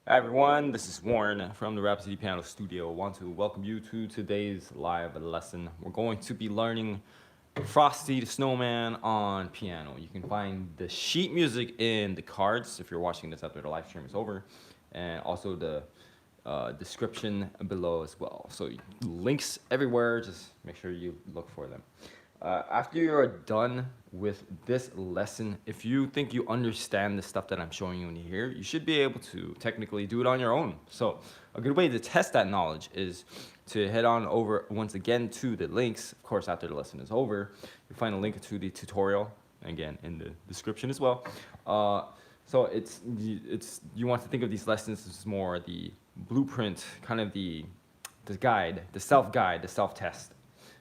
Hi everyone, this is Warren from the Rhapsody Piano Studio. I want to welcome you to today's live lesson. We're going to be learning Frosty the Snowman on piano. You can find the sheet music in the cards if you're watching this after the live stream is over, and also the description below as well. So links everywhere, just make sure you look for them. After you're done with this lesson, if you think you understand the stuff that I'm showing you in here, you should be able to technically do it on your own. So a good way to test that knowledge is to head on over once again to the links. Of course, after the lesson is over, you'll find a link to the tutorial, again, in the description as well. So it's you want to think of these lessons as more the blueprint, kind of the guide, the self-guide, the self-test.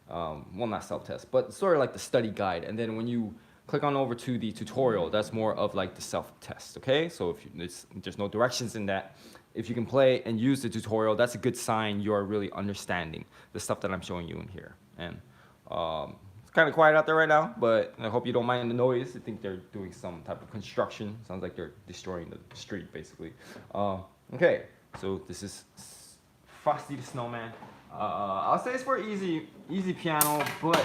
Well, not self-test, but sort of like the study guide. And then when you click on over to the tutorial, that's more of like the self-test, okay? So if there's no directions in that, if you can play and use the tutorial, that's a good sign you're really understanding the stuff that I'm showing you in here. And it's kind of quiet out there right now, but I hope you don't mind the noise. I think they're doing some type of construction. Sounds like they're destroying the street, basically. Okay, so this is Frosty the Snowman. I'll say it's for easy piano, but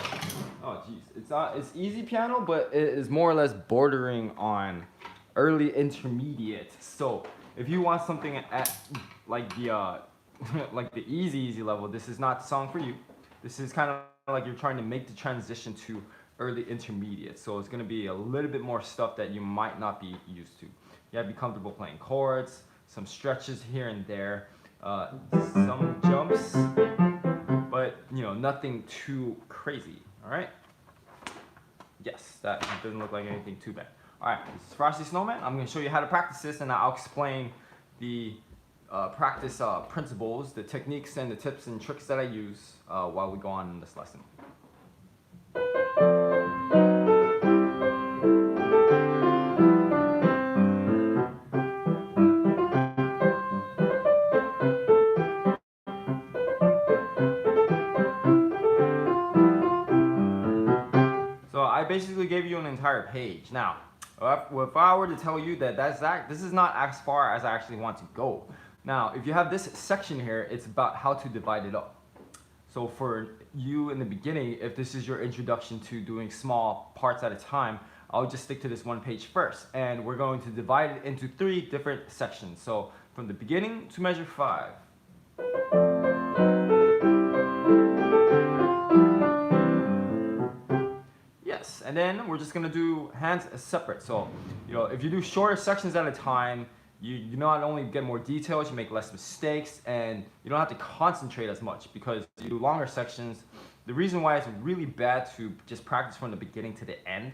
oh geez, it's easy piano, but it is more or less bordering on early intermediate. So if you want something at like the like the easy level, this is not the song for you. This is kind of like you're trying to make the transition to early intermediate. So it's gonna be a little bit more stuff that you might not be used to. You gotta be comfortable playing chords, some stretches here and there. Some jumps, but nothing too crazy. All right. Yes, that doesn't look like anything too bad. All right, this is Frosty Snowman. I'm going to show you how to practice this, and I'll explain the practice principles, the techniques, and the tips and tricks that I use while we go on in this lesson. I basically gave you an entire page. Now, if I were to tell you that this is not as far as I actually want to go. Now, if you have this section here, it's about how to divide it up. So for you in the beginning, if this is your introduction to doing small parts at a time, I'll just stick to this one page first. And we're going to divide it into 3 different sections. So from the beginning to measure 5. And then we're just gonna do hands separate. So, if you do shorter sections at a time, you not only get more details, you make less mistakes, and you don't have to concentrate as much because you do longer sections. The reason why it's really bad to just practice from the beginning to the end,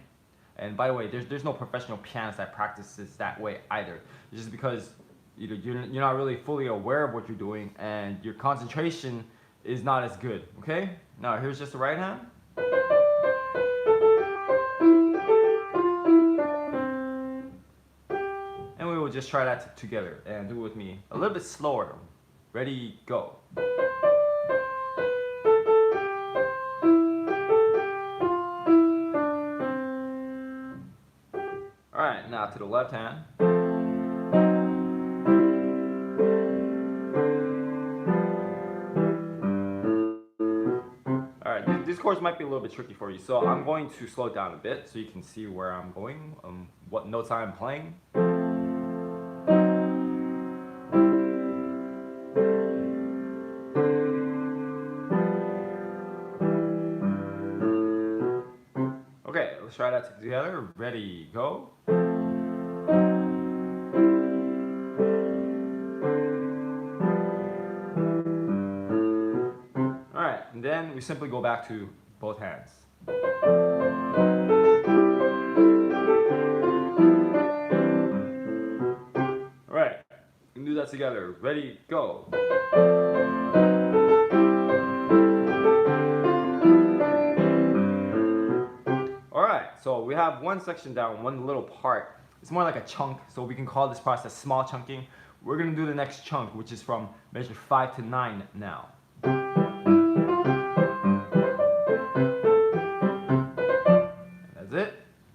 and by the way, there's no professional pianist that practices that way either. It's just because you're not really fully aware of what you're doing, and your concentration is not as good. Okay? Now here's just the right hand. We'll just try that together and do it with me a little bit slower. Ready, go. All right, now to the left hand. All right, these chords might be a little bit tricky for you, so I'm going to slow it down a bit so you can see where I'm going, what notes I'm playing. Let's try that together. Ready, go. All right, and then we simply go back to both hands. All right, we can do that together. Ready, go. So we have one section down, one little part. It's more like a chunk, so we can call this process small chunking. We're gonna do the next chunk, which is from measure 5 to 9 now. That's it.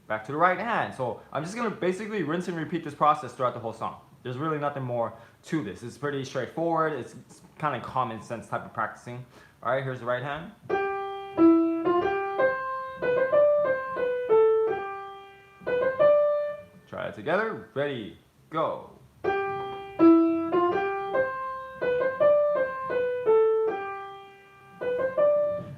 Back to the right hand. So I'm just gonna basically rinse and repeat this process throughout the whole song. There's really nothing more to this. It's pretty straightforward. It's kind of common sense type of practicing. All right, here's the right hand. Try it together. Ready, go.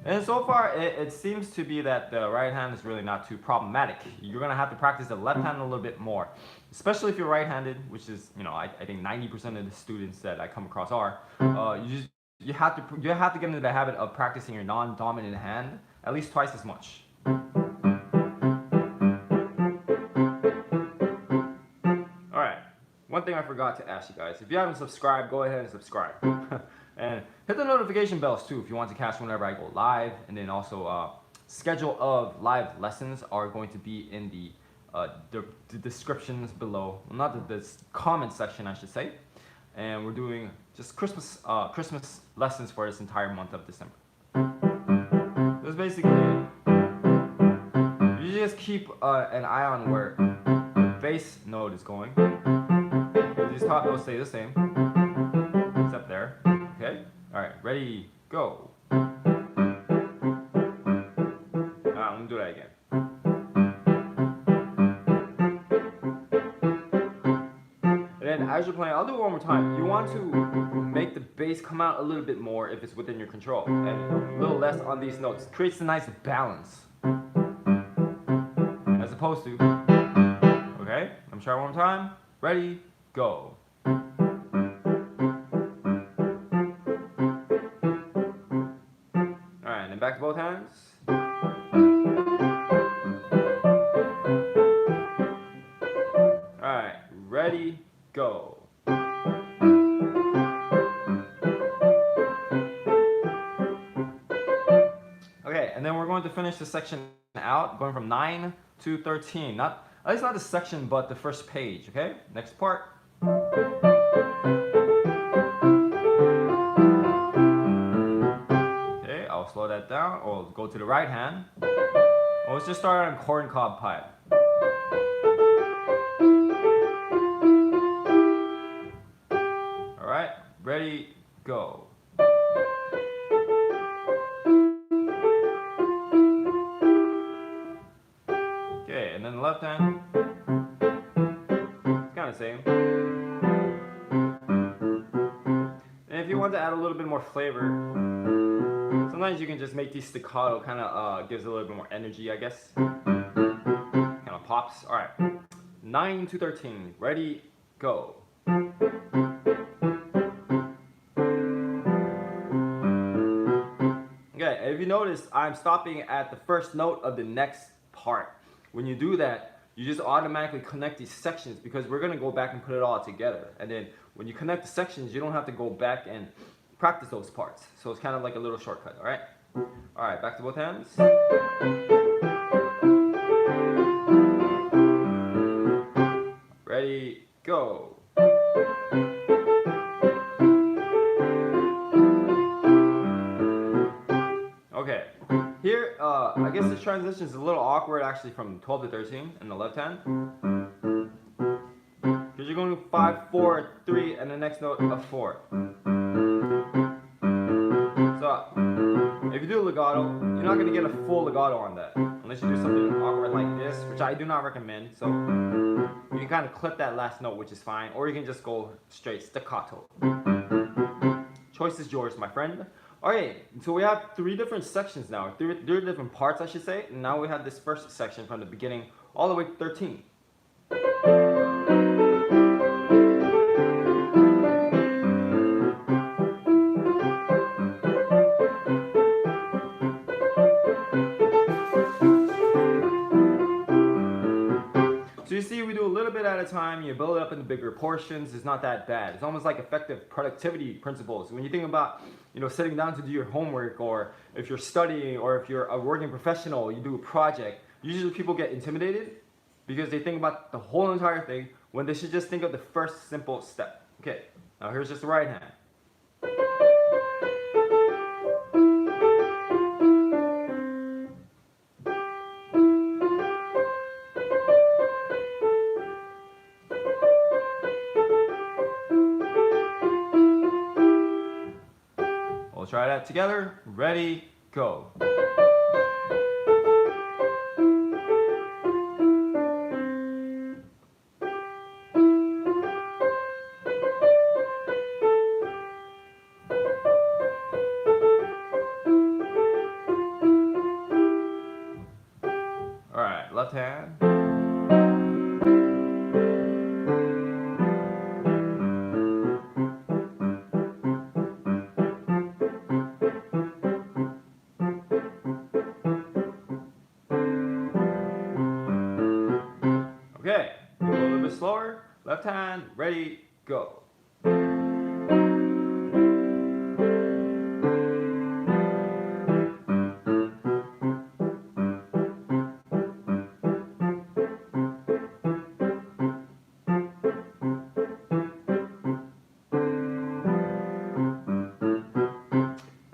And so far, it seems to be that the right hand is really not too problematic. You're gonna have to practice the left hand a little bit more, especially if you're right-handed, which is, I think 90% of the students that I come across are. You have to get into the habit of practicing your non-dominant hand at least twice as much. All right. One thing I forgot to ask you guys: if you haven't subscribed, go ahead and subscribe. And hit the notification bells too if you want to catch whenever I go live. And then also, schedule of live lessons are going to be in the descriptions below. Well, not the comment section, I should say. And we're doing just Christmas lessons for this entire month of December. That's basically it. You just keep an eye on where the bass note is going. These top notes stay the same, except there. Okay? Alright, ready, go. Let me do that again. And then as you're playing, I'll do it one more time. You want to make the bass come out a little bit more if it's within your control, and a little less on these notes. Creates a nice balance. As opposed to, okay? Let me try one more time. Ready, go. Alright, then back to both hands. Alright, ready, go. Okay, and then we're going to finish the section out, going from 9 to 13. At least not the section, but the first page, okay? Next part. Okay, I'll slow that down, or go to the right hand. Let's just start on corncob pipe. Alright, ready, go. Okay, and then the left hand. It's kind of the same. And if you want to add a little bit more flavor, sometimes you can just make these staccato, kind of gives a little bit more energy, I guess. Kind of pops. Alright, 9 to 13, ready, go. Okay, if you notice, I'm stopping at the first note of the next part. When you do that, you just automatically connect these sections, because we're going to go back and put it all together. And then when you connect the sections, you don't have to go back and practice those parts. So it's kind of like a little shortcut, all right? All right, back to both hands. Ready, go. Okay, here, I guess this transition is a little awkward actually from 12 to 13 in the left hand. Because you're going 5, 4, 3, and the next note a 4. So, if you do legato, you're not going to get a full legato on that. Unless you do something awkward like this, which I do not recommend. So, you can kind of clip that last note, which is fine. Or you can just go straight staccato. Choice is yours, my friend. Alright, so we have 3 different sections now. 3 different parts, I should say. And now we have this first section from the beginning all the way to 13. So you see, we do a little bit at a time. You build it up into bigger portions. It's not that bad. It's almost like effective productivity principles. When you think about, sitting down to do your homework, or if you're studying, or if you're a working professional, you do a project. Usually people get intimidated because they think about the whole entire thing when they should just think of the first simple step. Okay, now here's just the right hand. try that together. Ready, go. All right, left hand. Okay, go a little bit slower. Left hand, ready, go. And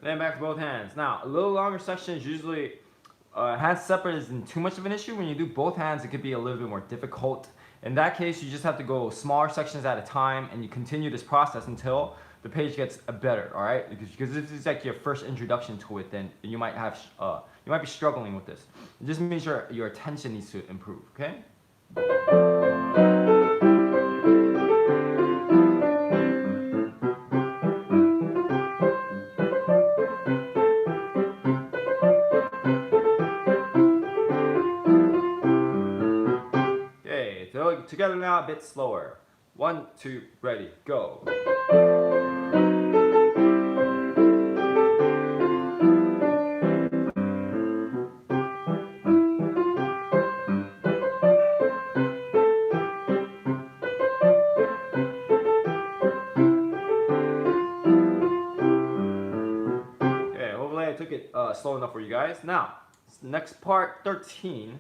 then back to both hands. Now, a little longer sections usually hands separate isn't too much of an issue. When you do both hands, it could be a little bit more difficult. In that case, you just have to go smaller sections at a time, and you continue this process until the page gets better. All right, because this is like your first introduction to it. Then you might be struggling with this. It just means your attention needs to improve. Okay. Together now, a bit slower. 1, 2, ready, go. Okay, hopefully I took it slow enough for you guys. Now, next part, 13.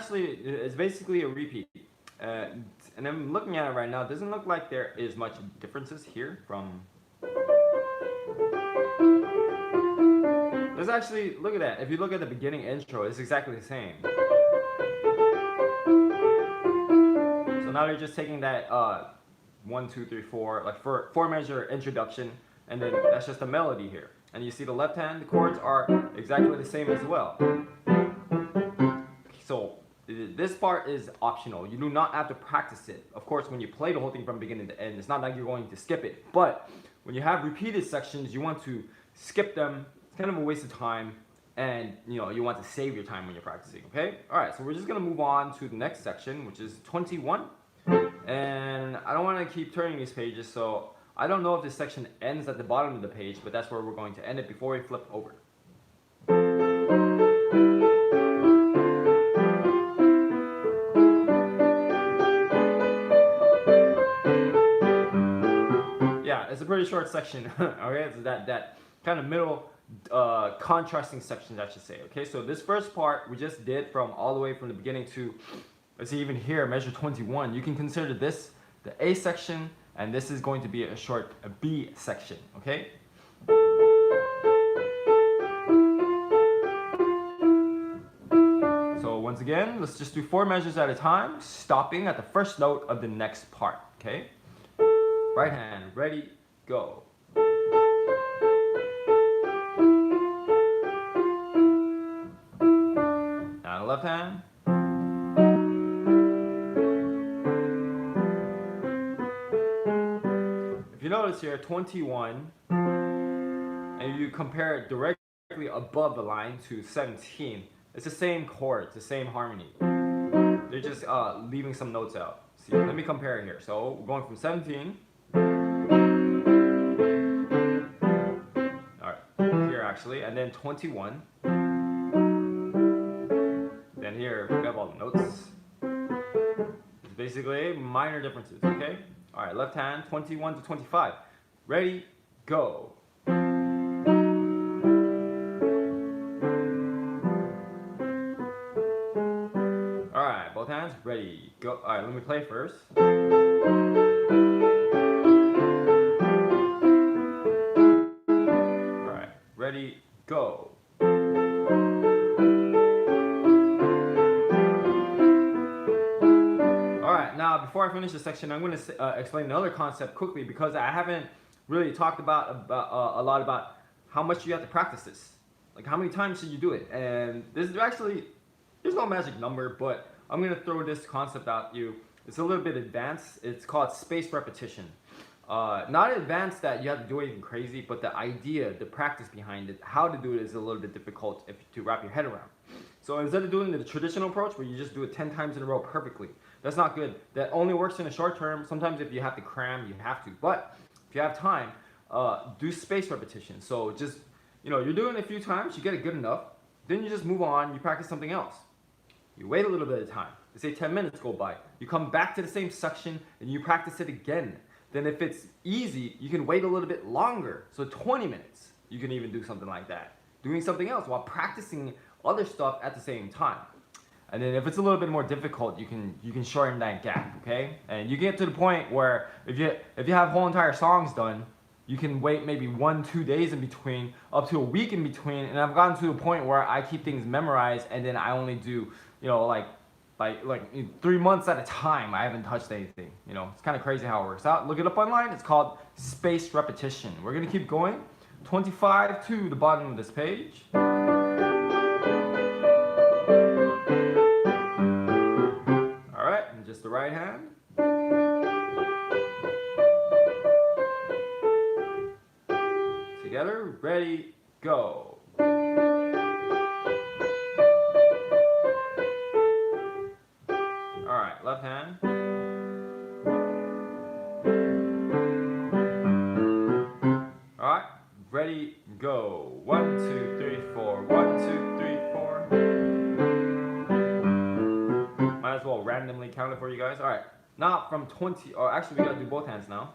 It's basically a repeat, and I'm looking at it right now. It doesn't look like there is much differences here from. There's actually, look at that. If you look at the beginning intro, it's exactly the same. So now they're just taking that 1, 2, 3, 4, like four measure introduction, and then that's just a melody here. And you see the left hand, the chords are exactly the same as well. So this part is optional. You do not have to practice it. Of course, when you play the whole thing from beginning to end, it's not like you're going to skip it. But when you have repeated sections, you want to skip them. It's kind of a waste of time, and you want to save your time when you're practicing. Okay. All right. So we're just gonna move on to the next section, which is 21. And I don't want to keep turning these pages, so I don't know if this section ends at the bottom of the page, but that's where we're going to end it before we flip over. It's a pretty short section. Okay, it's that kind of middle contrasting section, I should say. Okay, so this first part we just did from all the way from the beginning to, let's see, even here, measure 21. You can consider this the A section, and this is going to be a short B section. Okay. So once again, let's just do 4 measures at a time, stopping at the first note of the next part. Okay. Right hand, ready, go. Now the left hand. If you notice here, 21, and you compare it directly above the line to 17, it's the same chords, the same harmony. They're just leaving some notes out. See, let me compare it here. So we're going from 17. Actually, and then 21. Then here we have all the notes. It's basically minor differences, okay? All right, left hand, 21 to 25. Ready, go. All right, both hands, ready, go. All right, let me play first. Ready, go. before I finish this section, I'm going to explain another concept quickly because I haven't really talked about a lot about how much you have to practice this. Like how many times should you do it? And this is actually, there's no magic number, but I'm going to throw this concept at you. It's a little bit advanced. It's called spaced repetition. Not advanced that you have to do anything crazy, but the idea, the practice behind it, how to do it is a little bit difficult to wrap your head around. So instead of doing the traditional approach where you just do it 10 times in a row perfectly, that's not good. That only works in the short term. Sometimes if you have to cram, you have to. But if you have time, do spaced repetition. So just, you're doing it a few times, you get it good enough, then you just move on, you practice something else. You wait a little bit of time. Let's say 10 minutes go by. You come back to the same section and you practice it again. Then if it's easy, you can wait a little bit longer. So 20 minutes, you can even do something like that. Doing something else while practicing other stuff at the same time. And then if it's a little bit more difficult, you can shorten that gap, okay? And you get to the point where if you have whole entire songs done, you can wait maybe 1-2 days in between, up to a week in between. And I've gotten to a point where I keep things memorized and then I only do, like 3 months at a time. I haven't touched anything. It's kind of crazy how it works out. Look it up online. It's called spaced repetition. We're gonna keep going. 25 to the bottom of this page. All right, and just the right hand. Together, ready, go. Alright, left hand. Alright, ready, go. 1, 2, 3, 4. 1, 2, 3, 4. Might as well randomly count it for you guys. Alright, now from 20, or actually we gotta do both hands now.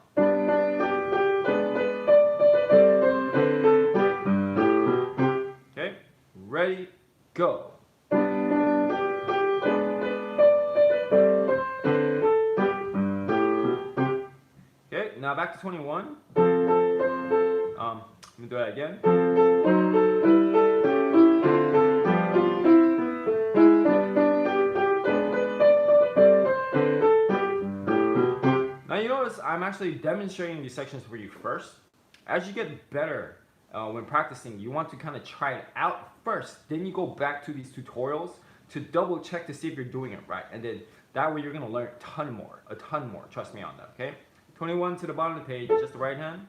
Okay, ready, go. Now back to 21. Let me do that again. Now you notice I'm actually demonstrating these sections for you first. As you get better when practicing, you want to kind of try it out first. Then you go back to these tutorials to double check to see if you're doing it right. And then that way you're going to learn a ton more. Trust me on that, okay? 21 to the bottom of the page, just the right hand.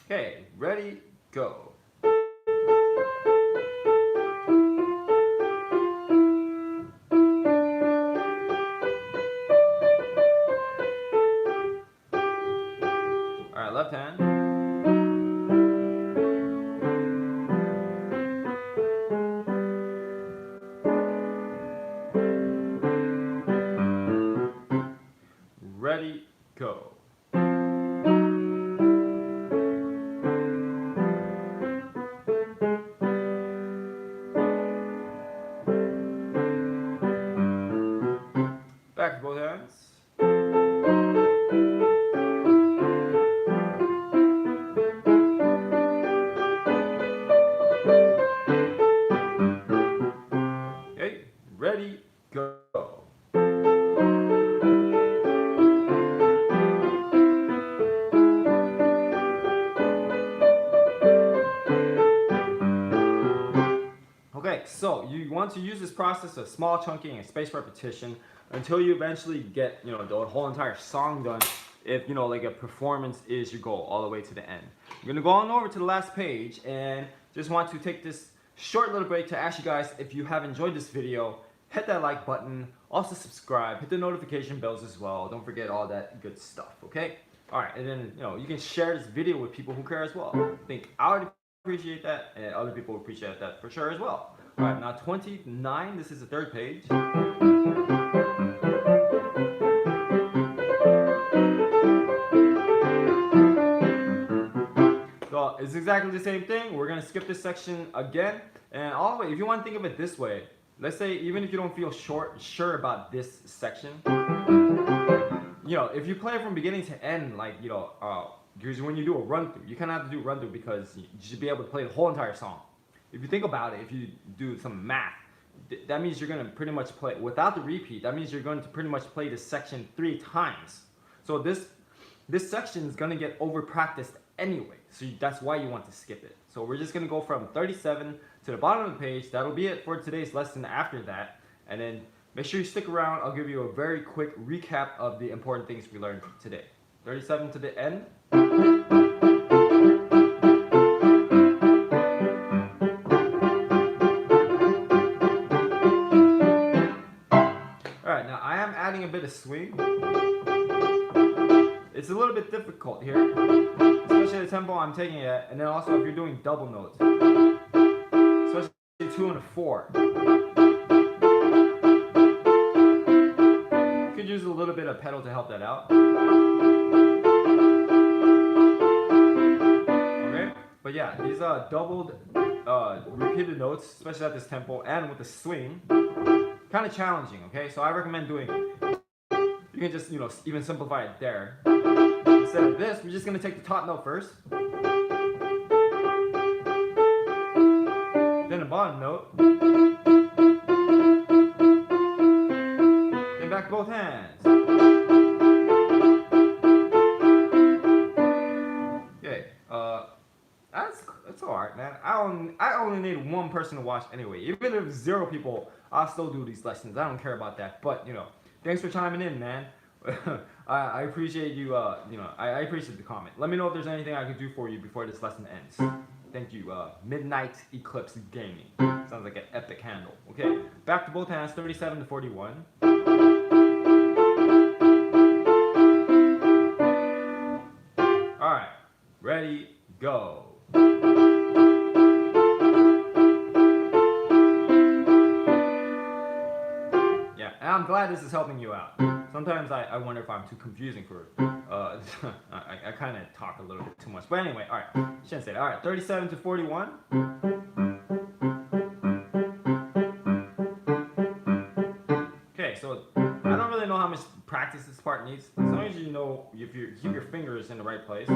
Okay, ready, go. All right, left hand. Ready, go. Back to both hands. Okay, ready, go. Okay, so you want to use this process of small chunking and spaced repetition until you eventually get, the whole entire song done. If, like a performance is your goal all the way to the end. I'm gonna go on over to the last page and just want to take this short little break to ask you guys if you have enjoyed this video, hit that like button, also subscribe, hit the notification bells as well. Don't forget all that good stuff, okay? All right, and then, you can share this video with people who care as well. I think I would appreciate that, and other people would appreciate that for sure as well. All right, now 29, this is the third page. So it's exactly the same thing. We're gonna skip this section again. And all the way, if you want to think of it this way, let's say even if you don't feel sure about this section, if you play it from beginning to end, like, because when you do a run through, you kind of have to do a run through because you should be able to play the whole entire song. If you think about it, if you do some math, that means you're going to pretty much play without the repeat. That means you're going to pretty much play this section 3 times. So this section is going to get over practiced anyway. So that's why you want to skip it. So we're just going to go from 37 to the bottom of the page. That'll be it for today's lesson after that. And then make sure you stick around. I'll give you a very quick recap of the important things we learned today. 37 to the end. Alright, now I am adding a bit of swing. It's a little bit difficult here, especially the tempo I'm taking it at, and then also if you're doing double notes, especially 2 and a 4. You could use a little bit of pedal to help that out. Okay, but yeah, these doubled, repeated notes, especially at this tempo and with the swing, kind of challenging. Okay, so I recommend doing. You can just even simplify it there. Instead of this, we're just going to take the top note first. Then the bottom note. Then back both hands. Okay, that's alright, man. I only need one person to watch anyway. Even if 0 people, I'll still do these lessons. I don't care about that. But, thanks for chiming in, man. I appreciate you, I appreciate the comment. Let me know if there's anything I can do for you before this lesson ends. Thank you, Midnight Eclipse Gaming. Sounds like an epic handle. Okay, back to both hands, 37 to 41. Alright, ready, go. Yeah, and I'm glad this is helping you out. Sometimes I wonder if I'm too confusing for I kind of talk a little bit too much. But anyway, alright, shouldn't say that. Alright, 37 to 41. Okay, so I don't really know how much practice this part needs. As long as you know if you keep your fingers in the right place.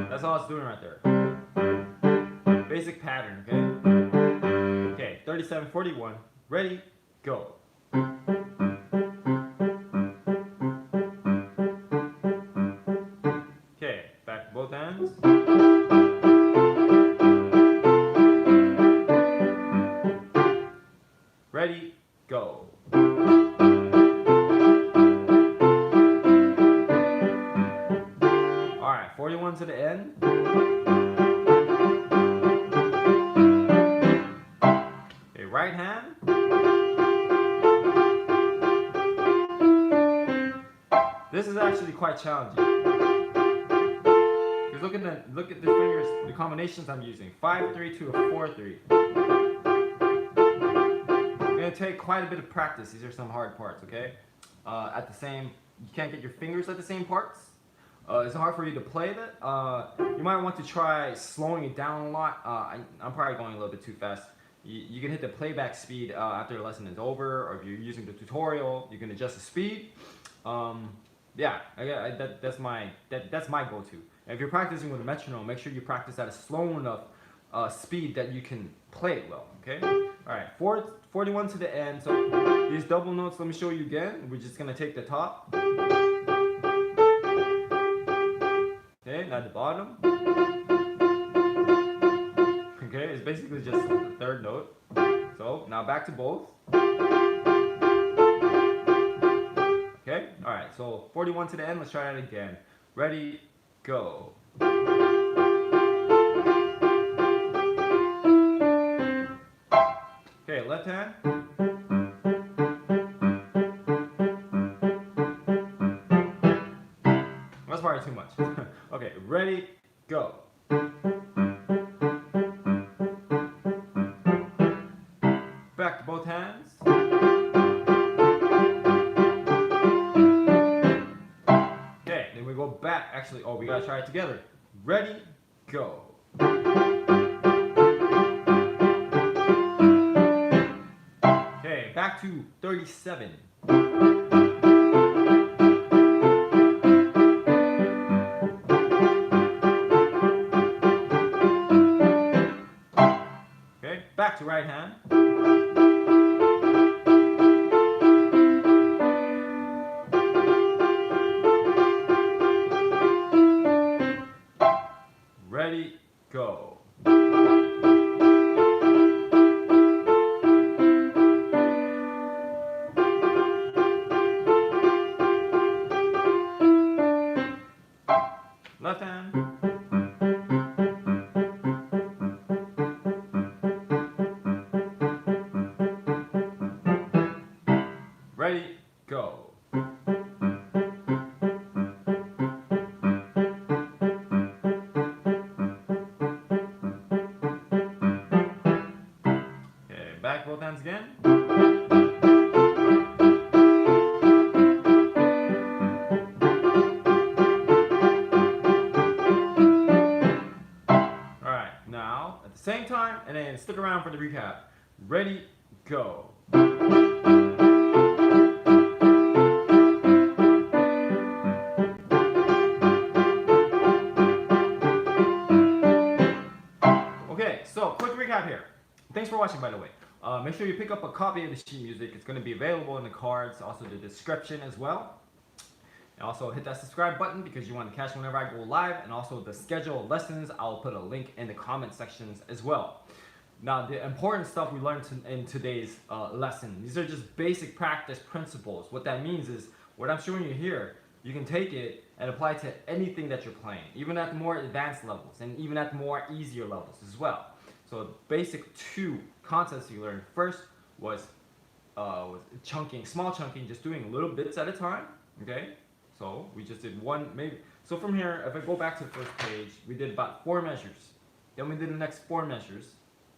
That's all it's doing right there. Basic pattern, okay? Okay, 37, 41. Ready, go. Okay, back to both hands. Ready, go. Alright, 41 to the end. Okay, right hand. This is actually quite challenging. Because look at the fingers, the combinations I'm using. 5-3 to a 4-3. It's gonna take quite a bit of practice. These are some hard parts, okay? You can't get your fingers at the same parts. It's hard for you to play that. You might want to try slowing it down a lot. I'm probably going a little bit too fast. You can hit the playback speed after the lesson is over, or if you're using the tutorial, you can adjust the speed. Yeah, that's my go-to. And if you're practicing with a metronome, make sure you practice at a slow enough speed that you can play it well. Okay. All right. 41 to the end. So these double notes. Let me show you again. We're just gonna take the top. Okay. Now the bottom. Okay. It's basically just the third note. So now back to both. Okay, alright, so 41 to the end, let's try it again. Ready, go. Okay, left hand. That's probably too much. Okay, ready, go. Back to both hands. Back, actually, we gotta try it together. Ready, go. Okay, back to 37. left hand. Ready, go. Okay, back both hands again. Alright, now at the same time, and then stick around for the recap. Ready, go. Okay, so quick recap here. Thanks for watching, by the way. Make sure you pick up a copy of the sheet music. It's going to be available in the cards, also the description as well. And also hit that subscribe button because you want to catch whenever I go live, and also the schedule of lessons. I'll put a link in the comment sections as well. Now, the important stuff we learned in today's lesson, these are just basic practice principles. What that means is, what I'm showing you here, you can take it and apply to anything that you're playing, even at more advanced levels, and even at more easier levels as well. So basic 2 concepts you learned. First was chunking, small chunking, just doing little bits at a time, okay? So we just did one, maybe. So from here, if I go back to the first page, we did about 4 measures. Then we did the next 4 measures.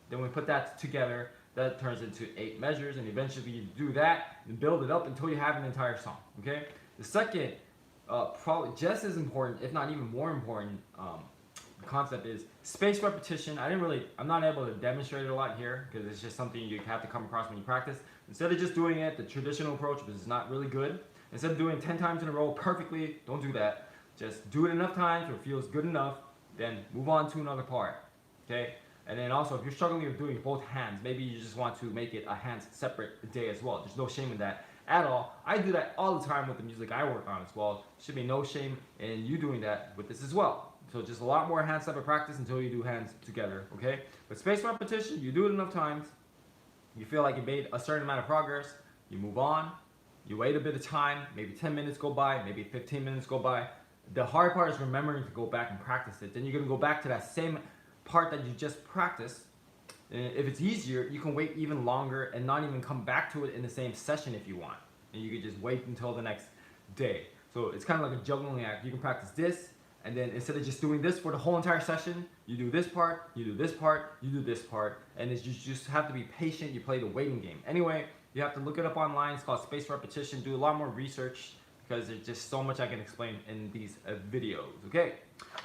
Then we put that together, that turns into 8 measures, and eventually you do that and build it up until you have an entire song, okay? The second, probably just as important, if not even more important, concept is spaced repetition. I'm not able to demonstrate it a lot here because it's just something you have to come across when you practice. Instead of just doing it the traditional approach, which is not really good, instead of doing 10 times in a row perfectly, don't do that. Just do it enough times where it feels good enough, then move on to another part, okay? And then also, if you're struggling with doing both hands, maybe you just want to make it a hands separate day as well. There's no shame in that at all. I do that all the time with the music I work on as well. Should be no shame in you doing that with this as well. So just a lot more hand separate practice until you do hands together, okay? But spaced repetition, you do it enough times, you feel like you made a certain amount of progress, you move on, you wait a bit of time, maybe 10 minutes go by, maybe 15 minutes go by. The hard part is remembering to go back and practice it. Then you're gonna go back to that same part that you just practiced. And if it's easier, you can wait even longer and not even come back to it in the same session if you want. And you could just wait until the next day. So it's kind of like a juggling act. You can practice this, and then instead of just doing this for the whole entire session, you do this part, you do this part, you do this part, and you just have to be patient. You play the waiting game. Anyway, you have to look it up online. It's called spaced repetition. Do a lot more research because there's just so much I can explain in these videos, okay?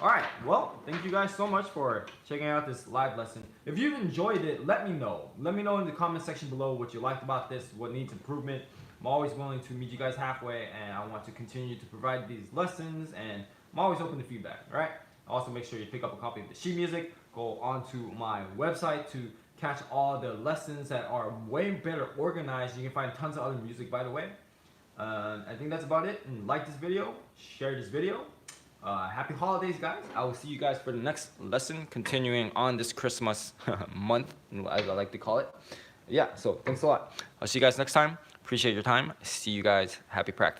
All right, well, thank you guys so much for checking out this live lesson. If you've enjoyed it, let me know. Let me know in the comment section below what you liked about this, what needs improvement. I'm always willing to meet you guys halfway, and I want to continue to provide these lessons, and I'm always open to feedback, all right? Also, make sure you pick up a copy of the sheet music. Go onto my website to catch all the lessons that are way better organized. You can find tons of other music, by the way. I think that's about it. And like this video, share this video. Happy holidays, guys. I will see you guys for the next lesson, continuing on this Christmas month, as I like to call it. Yeah, so thanks a lot. I'll see you guys next time. Appreciate your time. See you guys. Happy practice.